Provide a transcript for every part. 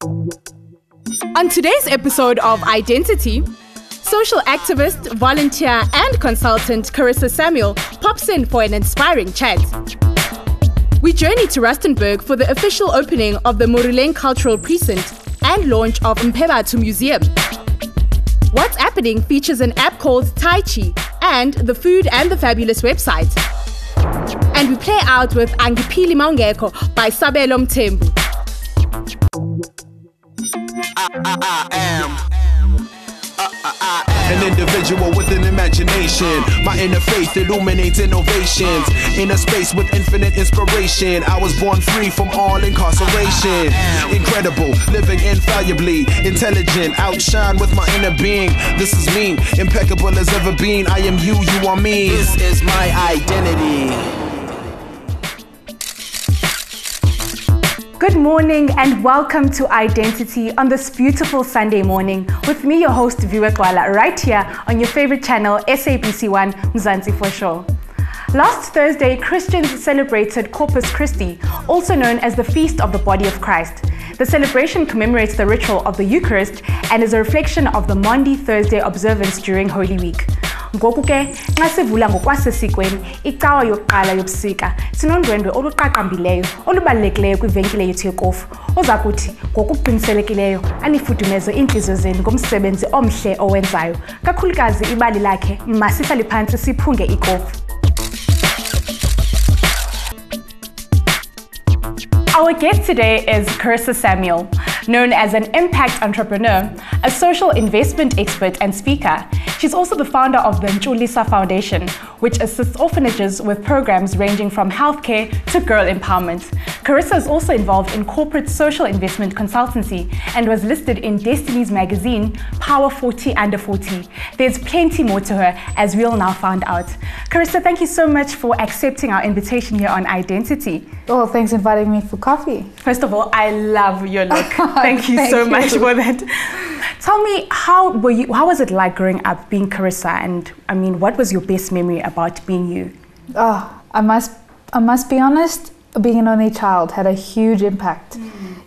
On today's episode of i-Dentity, social activist, volunteer and consultant Carissa Samuel pops in for an inspiring chat. We journey to Rustenburg for the official opening of the Moruleng Cultural Precinct and launch of Mpebatu Museum. What's Happening features an app called Tai Chi and the Food and the Fabulous website. And we play out with Angipili Maungeko by Sabelo Mthembu. I am an individual with an imagination. My inner faith illuminates innovations. In a space with infinite inspiration, I was born free from all incarceration. Incredible, living infallibly, intelligent, outshine with my inner being. This is me, impeccable as ever been. I am you, you are me. This is my identity. Good morning and welcome to i-Dentity on this beautiful Sunday morning with me, your host Bakgatla-Ba-Kgafela, right here on your favorite channel, SABC1 Mzansi for sure. Last Thursday, Christians celebrated Corpus Christi, also known as the Feast of the Body of Christ. The celebration commemorates the ritual of the Eucharist and is a reflection of the Maundy Thursday observance during Holy Week. Ngoku ke xa sivula ngokwasesikweni icawa yokuqala yobusika sinondwendwe oluqaqambileyo olubalulekileyo kwivenkile yethu yekofu oza kuthi ngokuqiniselekileyo anifudumeze iintliziyo zenu ngomsebenzi omhle owenzayo kakhulukazi ibali lakhe masihlale phantsi siphunge ikofu. Our guest today is Carissa Samuel, known as an impact entrepreneur, a social investment expert and speaker. She's also the founder of the Ntshulisa Foundation, which assists orphanages with programs ranging from healthcare to girl empowerment. Carissa is also involved in corporate social investment consultancy and was listed in Destiny's magazine, Power 40 Under 40. There's plenty more to her, as we'll now find out. Carissa, thank you so much for accepting our invitation here on i-Dentity. Oh, thanks for inviting me for coffee. First of all, I love your look. Thank you so much for that. Tell me, how was it like growing up being Carissa, and I mean, what was your best memory about being you? Oh, I must be honest, being an only child had a huge impact.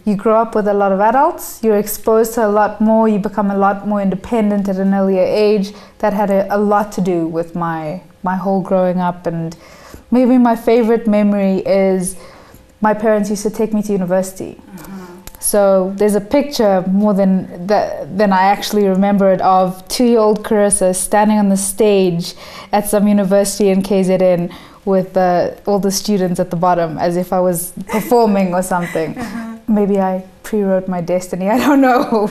You grow up with a lot of adults, you're exposed to a lot more, you become a lot more independent at an earlier age. That had a lot to do with my whole growing up. And maybe my favorite memory is my parents used to take me to university. So there's a picture more than I actually remember it of 2-year-old Carissa standing on the stage at some university in KZN with all the students at the bottom as if I was performing or something. Maybe I pre-wrote my destiny, I don't know.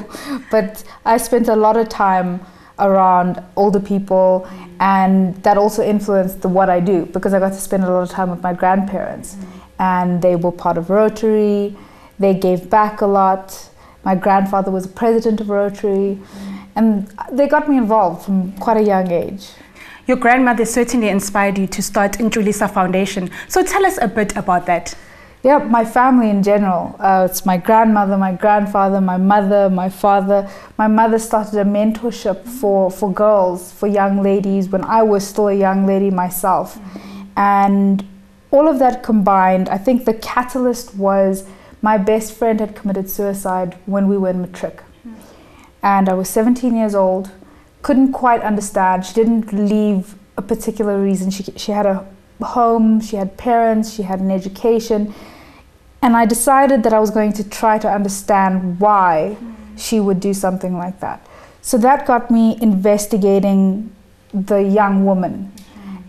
But I spent a lot of time around older people, and that also influenced what I do because I got to spend a lot of time with my grandparents. And they were part of Rotary. They gave back a lot. My grandfather was president of Rotary, and they got me involved from quite a young age. Your grandmother certainly inspired you to start Ntshulisa Foundation. So tell us a bit about that. Yeah, my family in general. It's my grandmother, my grandfather, my mother, my father. My mother started a mentorship for girls, for young ladies, when I was still a young lady myself. And all of that combined, I think the catalyst was my best friend had committed suicide when we were in matric. And I was 17 years old, couldn't quite understand. She didn't leave a particular reason. She had a home, she had parents, she had an education. And I decided that I was going to try to understand why she would do something like that. So that got me investigating the young woman.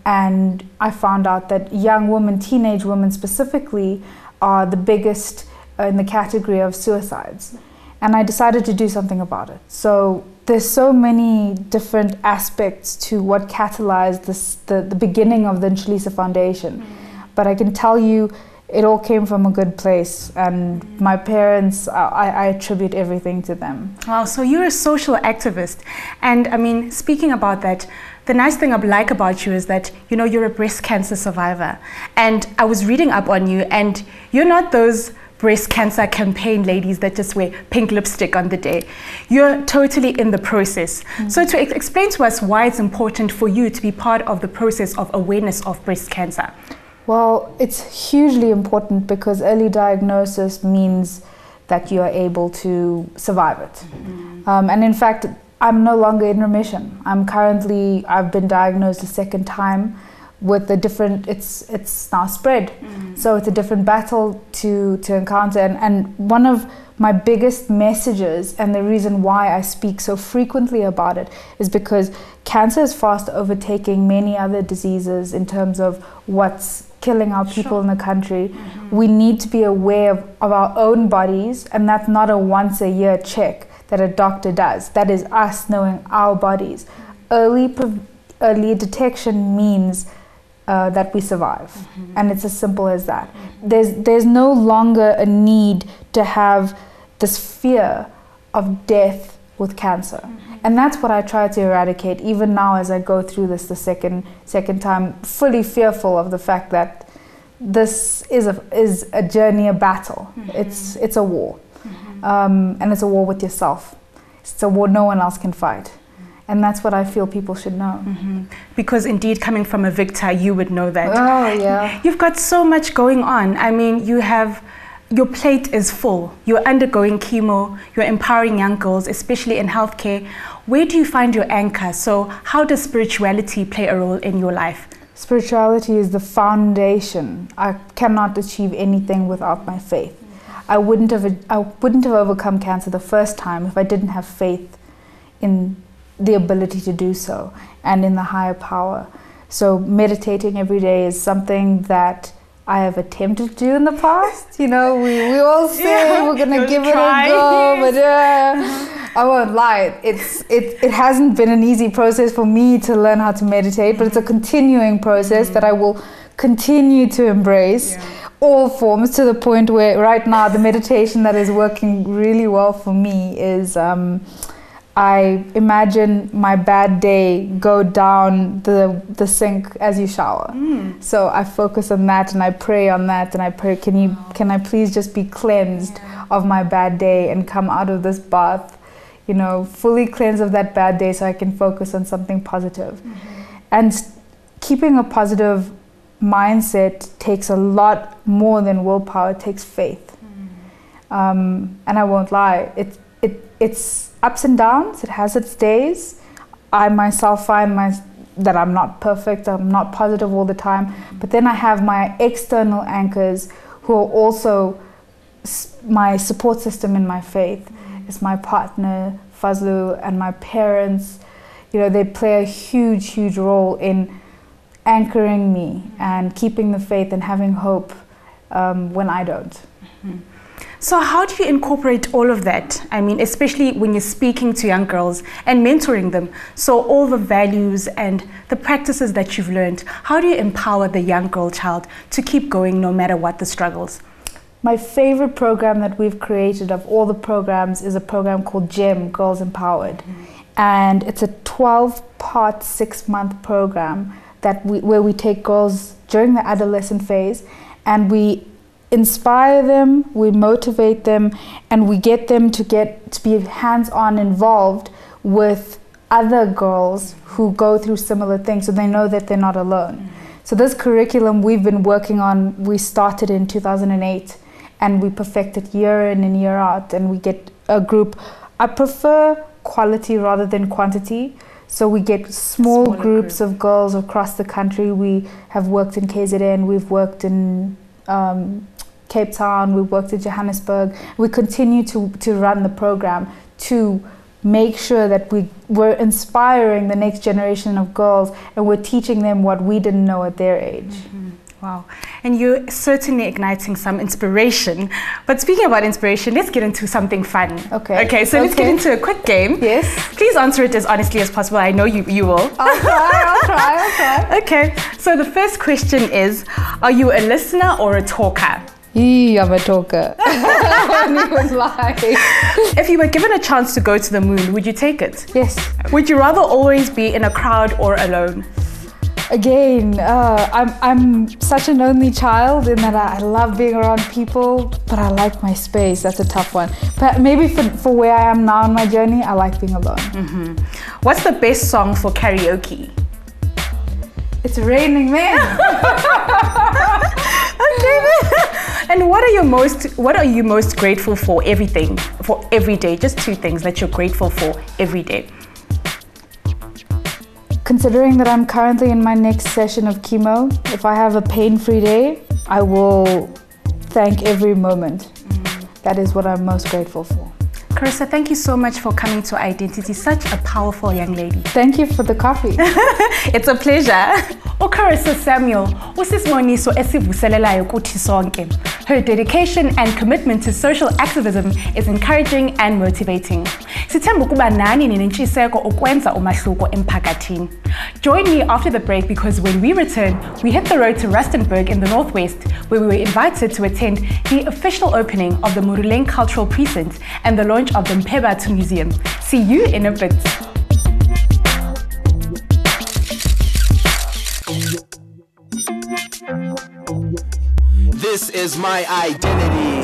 And I found out that young women, teenage women specifically, are the biggest in the category of suicides. And I decided to do something about it. So there's so many different aspects to what catalyzed the beginning of the Ntshulisa Foundation. But I can tell you, it all came from a good place, and my parents, I attribute everything to them. Wow, so you're a social activist. And I mean, speaking about that, the nice thing I like about you is that, you know, you're a breast cancer survivor. And I was reading up on you, and you're not those breast cancer campaign ladies that just wear pink lipstick on the day. You're totally in the process. So to explain to us why it's important for you to be part of the process of awareness of breast cancer. Well, it's hugely important because early diagnosis means that you are able to survive it. And in fact, I'm no longer in remission. I've been diagnosed a second time with a different, it's now spread. So it's a different battle to encounter. And one of my biggest messages, and the reason why I speak so frequently about it, is because cancer is fast overtaking many other diseases in terms of what's killing our people in the country. We need to be aware of our own bodies, and that's not a once a year check that a doctor does. That is us knowing our bodies. Early detection means that we survive, and it's as simple as that. There's no longer a need to have this fear of death with cancer, and that's what I try to eradicate. Even now, as I go through this the second time, fully fearful of the fact that this is a journey, a battle. It's a war, and it's a war with yourself. It's a war no one else can fight. And that's what I feel people should know. Because indeed, coming from a victor, you would know that. Oh, yeah. You've got so much going on. I mean, your plate is full. You're undergoing chemo, you're empowering young girls, especially in healthcare. Where do you find your anchor? So how does spirituality play a role in your life? Spirituality is the foundation. I cannot achieve anything without my faith. I wouldn't have overcome cancer the first time if I didn't have faith in the ability to do so and in the higher power. So meditating every day is something that I have attempted to do in the past. You know, we all say we're gonna give it a go, but I won't lie. It hasn't been an easy process for me to learn how to meditate, but it's a continuing process that I will continue to embrace. All forms, to the point where right now the meditation that is working really well for me is I imagine my bad day go down the sink as you shower. So I focus on that and I pray on that, and I pray, can I please just be cleansed of my bad day and come out of this bath, you know, fully cleansed of that bad day, so I can focus on something positive. And keeping a positive mindset takes a lot more than willpower. It takes faith. And I won't lie, it's ups and downs. It has its days. I myself find that I'm not perfect. I'm not positive all the time. But then I have my external anchors who are also my support system in my faith. It's my partner, Fazlu, and my parents. You know, they play a huge, huge role in anchoring me and keeping the faith and having hope when I don't. So how do you incorporate all of that? I mean, especially when you're speaking to young girls and mentoring them. So all the values and the practices that you've learned, how do you empower the young girl child to keep going no matter what the struggles? My favorite program that we've created of all the programs is a program called GEM, Girls Empowered. And it's a 12-part, 6-month program where we take girls during the adolescent phase and we inspire them, we motivate them, and we get them to be hands-on involved with other girls who go through similar things, so they know that they're not alone. So this curriculum we've been working on, we started in 2008, and we perfect it year in and year out, and we get a group. I prefer quality rather than quantity. So we get small groups of girls across the country. We have worked in KZN, we've worked in Cape Town, we've worked in Johannesburg. We continue to run the program to make sure that we're inspiring the next generation of girls and we're teaching them what we didn't know at their age. Wow. And you're certainly igniting some inspiration. But speaking about inspiration, let's get into something fun. Okay, so let's get into a quick game. Yes. Please answer it as honestly as possible. I know you will. I'll try. Okay, so the first question is, are you a listener or a talker? I'm a talker. I won't even lie. If you were given a chance to go to the moon, would you take it? Yes. Would you rather always be in a crowd or alone? Again, I'm such an only child in that I love being around people, but I like my space. That's a tough one. But maybe for where I am now in my journey, I like being alone. What's the best song for karaoke? It's Raining Men. Okay. And what are you most grateful for every day? Just 2 things that you're grateful for every day. Considering that I'm currently in my next session of chemo, if I have a pain-free day, I will thank every moment. That is what I'm most grateful for. Carissa, thank you so much for coming to i-Dentity. Such a powerful young lady. Thank you for the coffee. It's a pleasure. Carissa Samuel, usisiboniso esivuselelayo kuthi sonke. Her dedication and commitment to social activism is encouraging and motivating. Sithemba ukuba nani ninentshiseko ukwenza umahluko emphakathini. Join me after the break because when we return, we hit the road to Rustenburg in the northwest, where we were invited to attend the official opening of the Moruleng Cultural Precinct and the launch of the Bakgatla-Ba-Kgafela Museum. See you in a bit. This is my identity.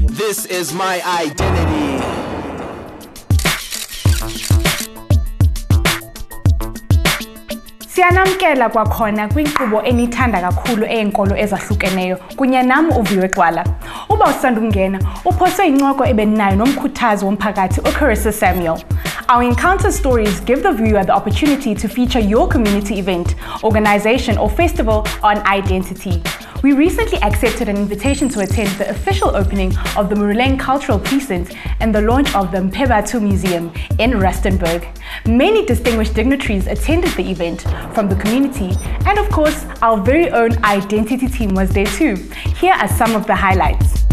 This is my identity. Siyanamkela kwakhona kwinkqubo enithanda kakhulu eyenkolo ezahlukeneyo kunye nam uviwe Gwala. Uba usanda ukungena, uphoswe incoko ebeninayo nomkhuthazi womphakathi uCarissa Samuel. Our encounter stories give the viewer the opportunity to feature your community event, organization or festival on i-Dentity. We recently accepted an invitation to attend the official opening of the Moruleng Cultural Precinct and the launch of the Bakgatla-Ba-Kgafela Museum in Rustenburg. Many distinguished dignitaries attended the event from the community, and of course, our very own i-Dentity team was there too. Here are some of the highlights.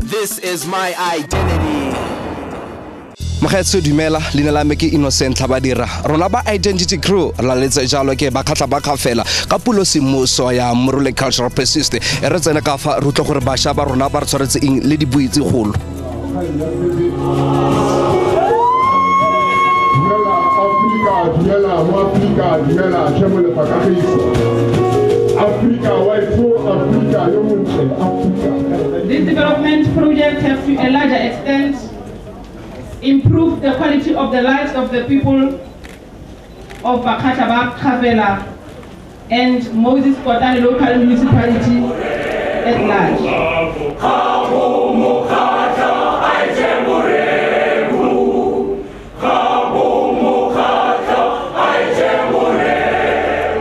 This is my identity. Mokgetso dumela lena la me ke Innocent Tlhabadira rona ba i-Dentity crew la letse jalo ke Bakgatla-Ba-Kgafela ka pulo semoso ya Moruleng Cultural Precinct e re tsena ka fa rutlo gore basha ba rona ba re tshwaretse eng le dibuitse golo. This development project has to a larger extent improve the quality of the lives of the people of Bakgatla-Ba-Kgafela and Moses Kotane local municipality at large.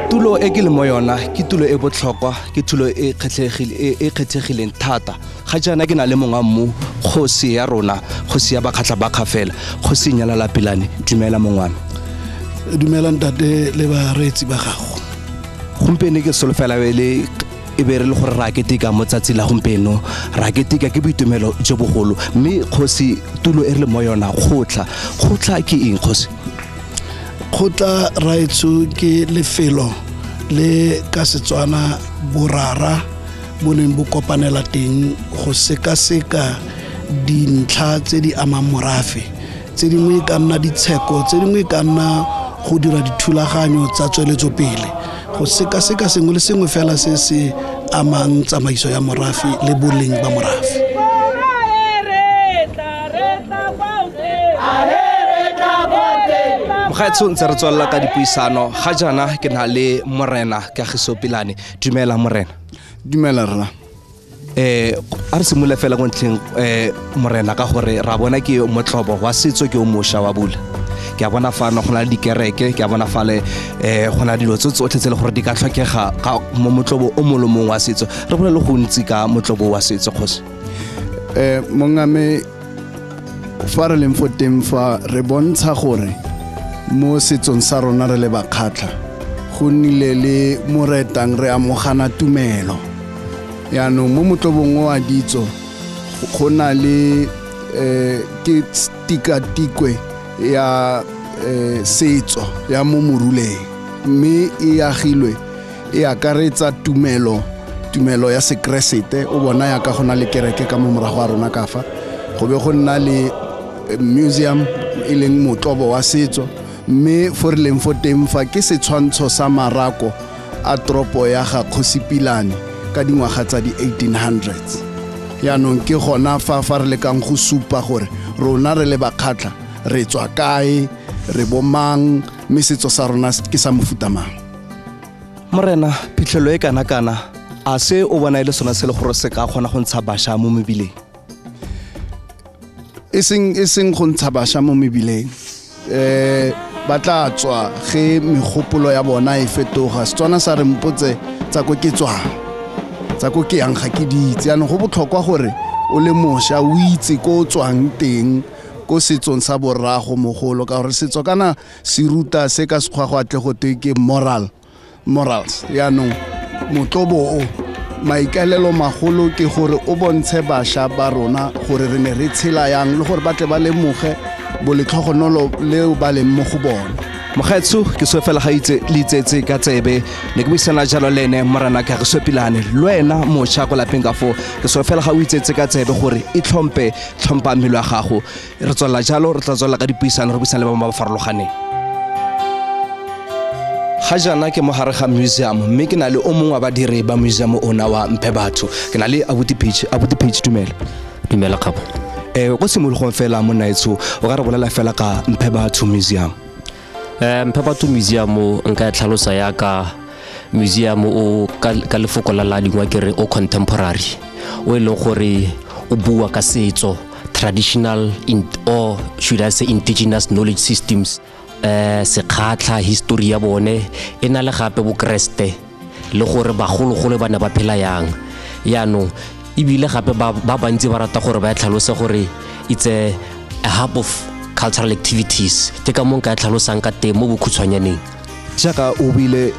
Tulo e ke le mo yona ke tulo e botlhokwa ke tulo e kgethegileng thata ga jana ke na le mongwa mmu kgosi ya rona kgosi ya Bakgatla-Ba-Kgafela kgosi nyala la pilane dumela mongwana dumela ntate le ba retsi ba gago gompieno ke solofela le e be re le gore ra ketika mo tsatsi la gompieno ra ketika ke boitumelo jo bogolo mme kgosi tulo e re le mo yona gotla ke eng kgosi khotla raitso ke lefelo le ka Setswana borara boneng bo kopanela teng go seka dintlha tse di amang morafe tse dingwe ka nna ditsheko tse dingwe ka nna go dira dithulaganyo tsa tsweletso pele go seka sengwe le sengwe fela se se amang tsamaiso ya morafe le boleng ba morafe. Mokgetso ntse re tswalla ka dipuisano ga jana ke na le morena Kagiso Pilane dumela morena dumela rena a re simole fela go ntleng morena ka gore ra bona ke motlobo wa setso ke o mosha wa bula ke a bona fa no gona le dikereke ke a bona fa le gona dilo tsotlhe tse le gore di ka tlhokega ka mo motlobo o molomong wa setso re bona le go ntsi ka motlobo wa setso kgosi mongame fa re leng foteng fa re bontsha gore mo setsong sa rona re le Bakgatla go nnile le moretang re amogana tumelo yaanong mo motlobong wa ditso go na le ke tikatikwe ya setso ya mo Moruleng mme e agilwe e akaretsa tumelo ya sekresete o bona ya ka gona le kereke ka mo morago wa rona ka fa go be go nna le museum e leng motlobo wa setso mme for leng foteng fa ke setshwantsho sa marako a tropo ya ga Kgosipilane ka dingwaga tsa di 1800s yaanong ke gona fa re le kang go supa gore rona re le Bakgatla re tswa kae re bo mang mme setso sa rona ke sa mofuta mang. Morena phitlhelo e kana a se o bona ile sona se le gore se ka kgona go ntsha bašwa mo mebileng? E seng go ntsha bašwa mo mebileng ba tla tswa ge megopolo ya bona e fetoga. Setswana sa re mpotse tsa ko ke tswang, tsa ko ke yang ga ke di itse. Yaanong go botlhokwa gore o le mošwa o itse ko o tswang teng ko setsong sa borrago mogolo, ka gore setso kana se ruta se ka sekgwa go atle go te ke morals. Yaanong motlobo o maikaelelo magolo ke gore o bontshe bašwa ba rona gore re ne re tshela yang le gore ba tle ba lemoge boletlhogonolo leo ba leng mo go bona. Mogaetsho ke so fela ga itse le itsetse ka tsebe ne ke buisana jalo le ene Morena Carissa Pilane le wena mošwa go lapeng ka fo ke so fela ga o itsetse ka tsebe gore e tlhompa mmelo wa gago. Re tswela jalo re tla tswela ka dipuisano re buisana le ba farologaneng. Ga jana ke mo gare ga museum mme ke na le o mongwe wa badiri ba museum ona wa Mphebatho. Ke na le Abuti Page dumela kgabo. Go simologong fela mo naetso o ka re bolela fela ka Mphebatho museum. Mphebatho museum nka tlhalosa ya ka museum o ka lefoko la dingwa ke re o contemporary o leng gore o bua ka setso, traditional or should I say indigenous knowledge systems, sekgatla history ya bone e na le gape bo kreste le gore bagologolo ba ne ba phela yang. Yaanong ebile gape ba bantsi ba rata gore ba tlhalose gore it's a hub of cultural activities. Ke ka mo nka tlhalosang ka teng mo bokhutshwanyaneng. Jaaka o bile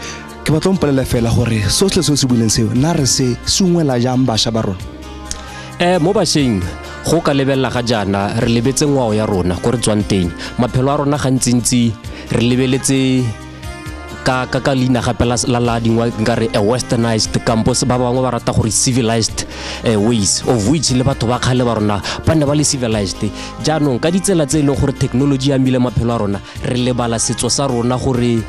ke batla mpolele fela gore sohle se se buleng seo na re se sungwela jang bašwa ba rona? Mo bašweng go ka lebella ga jana re lebetse ngwao ya rona go re tswang teng. Maphelo a rona gantsintsi re lebeletse ka leina gape la dingwa nkare a westernized campus, ba bangwe ba rata gore civilized ways of which le batho ba kgale ba rona ba ne ba le civilized. Jaanong ka ditsela tse e leng gore technology ya mile maphelo a rona re lebala setso sa rona gore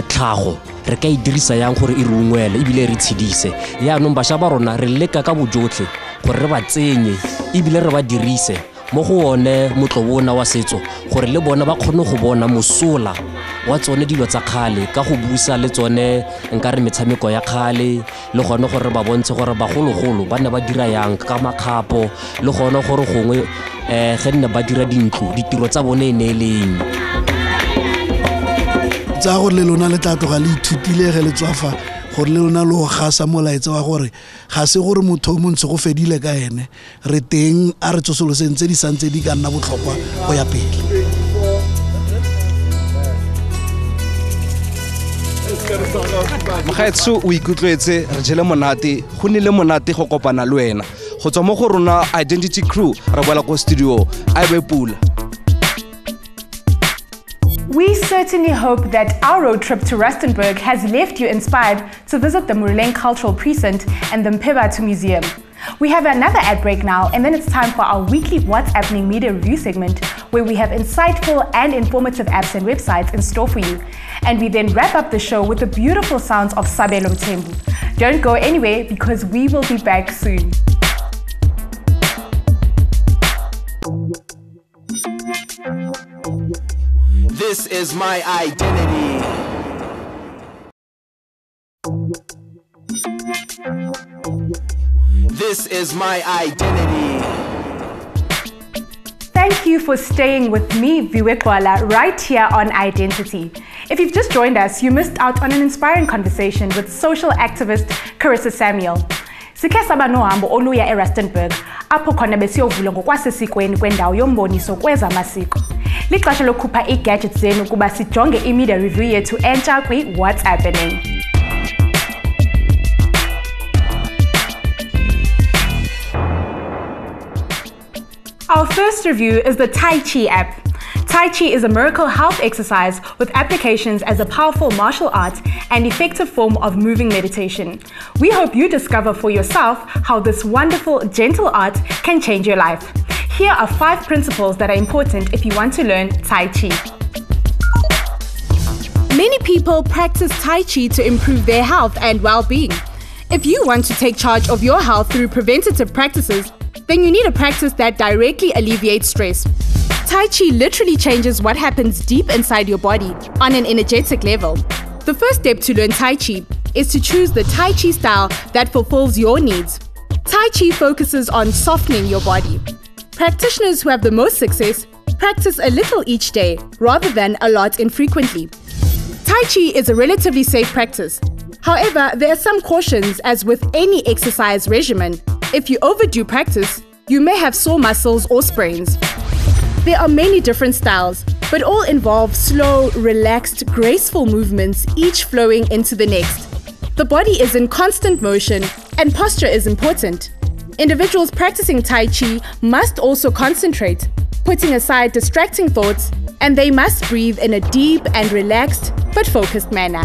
tlhago re ka e dirisa yang gore e re ungwele ebile re tshedise. Yaanong bašwa ba rona re leka ka bojotlhe gore re ba tsenye ebile re ba dirise mo go one motlobona wa setso gore le bona ba kgone go bona mosola wa tsone dilo tsa kgale ka go busa le tsone nkare metshameko ya kgale le gone gore ba bontshe gore bagologolo ba ne ba dira yang ka makgapo le gone gore gongwe ge nne ba dira dintlo ditiro tsa bone e ne leng tsa gore le lona le tla tloga le ithutile ge le tswafa gore le lona le go gasa molaetsa wa gore ga se gore motho o montse go fedile ka ene re teng a re tsosoloseng tse di santse di ka nna botlhokwa go ya pele. Mogaetsho o ikutlwetse re jele monate go nile monate go kopana le wena go tswa mo go rona i-Dentity crew ra boela ko studio a be pula. We certainly hope that our road trip to Rustenburg has left you inspired to visit the Muruleng Cultural Precinct and the Mphebatho Museum. We have another ad break now, and then it's time for our weekly What's Happening media review segment, where we have insightful and informative apps and websites in store for you. And we then wrap up the show with the beautiful sounds of Sabelo Mthembu. Don't go anywhere because we will be back soon. This is my identity. This is my identity. Thank you for staying with me, Bakgatla-Ba-Kgafela, right here on i-Dentity. If you've just joined us, you missed out on an inspiring conversation with social activist Carissa Samuel. Sikhe saba nohambo oluya eRustenburg apho khona besiyovula ngokwasesikweni kwendawo yomboniso kwezamasiko. Lixesha lokukhupha i-gadgets zenu kuba sijonge i-media review yethu entsha kwi-What's Happening. Our first review is the Tai Chi app. Tai Chi is a miracle health exercise with applications as a powerful martial art and effective form of moving meditation. We hope you discover for yourself how this wonderful, gentle art can change your life. Here are 5 principles that are important if you want to learn Tai Chi. Many people practice Tai Chi to improve their health and well-being. If you want to take charge of your health through preventative practices, then you need a practice that directly alleviates stress. Tai Chi literally changes what happens deep inside your body on an energetic level. The first step to learn Tai Chi is to choose the Tai Chi style that fulfills your needs. Tai Chi focuses on softening your body. Practitioners who have the most success practice a little each day rather than a lot infrequently. Tai Chi is a relatively safe practice. However, there are some cautions, as with any exercise regimen. If you overdo practice, you may have sore muscles or sprains. There are many different styles, but all involve slow, relaxed, graceful movements, each flowing into the next. The body is in constant motion, and posture is important. Individuals practicing Tai Chi must also concentrate, putting aside distracting thoughts, and they must breathe in a deep and relaxed but focused manner.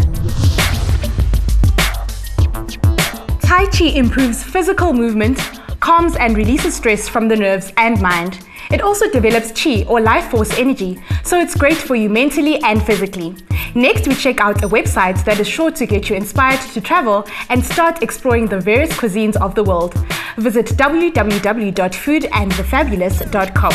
Tai Chi improves physical movement, calms and releases stress from the nerves and mind. It also develops Qi or life force energy, so it's great for you mentally and physically. Next, we check out a website that is sure to get you inspired to travel and start exploring the various cuisines of the world. Visit www.foodandthefabulous.com.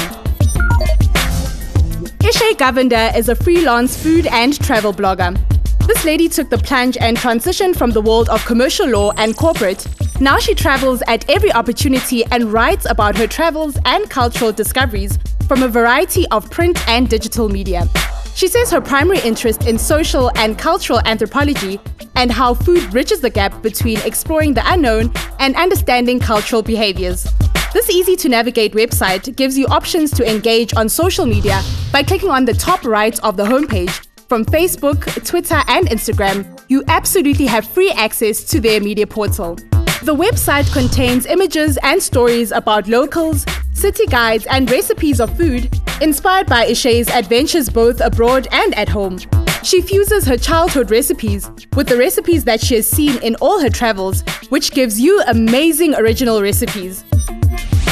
Ishay Govender is a freelance food and travel blogger. This lady took the plunge and transitioned from the world of commercial law and corporate. Now she travels at every opportunity and writes about her travels and cultural discoveries from a variety of print and digital media. She says her primary interest in social and cultural anthropology and how food bridges the gap between exploring the unknown and understanding cultural behaviors. This easy-to-navigate website gives you options to engage on social media by clicking on the top right of the homepage. From Facebook, Twitter, and Instagram, you absolutely have free access to their media portal. The website contains images and stories about locals, city guides, and recipes of food inspired by Ishay's adventures both abroad and at home. She fuses her childhood recipes with the recipes that she has seen in all her travels, which gives you amazing original recipes.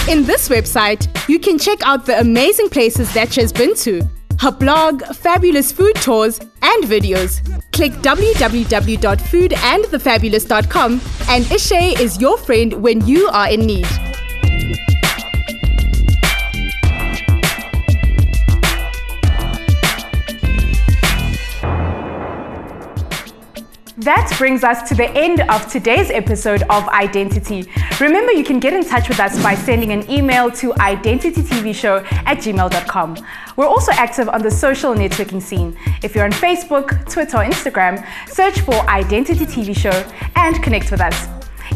In this website, you can check out the amazing places that she has been to, her blog, fabulous food tours, and videos. Click www.foodandthefabulous.com and Ishay is your friend when you are in need. That brings us to the end of today's episode of i-Dentity. Remember, you can get in touch with us by sending an email to identitytvshow@gmail.com. We're also active on the social networking scene. If you're on Facebook, Twitter, or Instagram, search for i-Dentity TV Show and connect with us.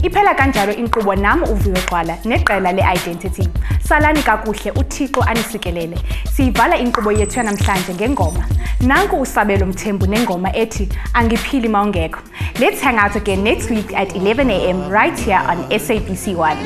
Iphela kanjalo inkqubo nami uViwe neqela le-i-Dentity. Salani kakuhle, uThixo anisikelele. Siyivala inkqubo yethu yanamhlanje ngengoma. Nanku uSabelo Mthembu nengoma ethi Angiphili Mawungekho. Let's hang out again next week at 11 a.m. right here on SABC1.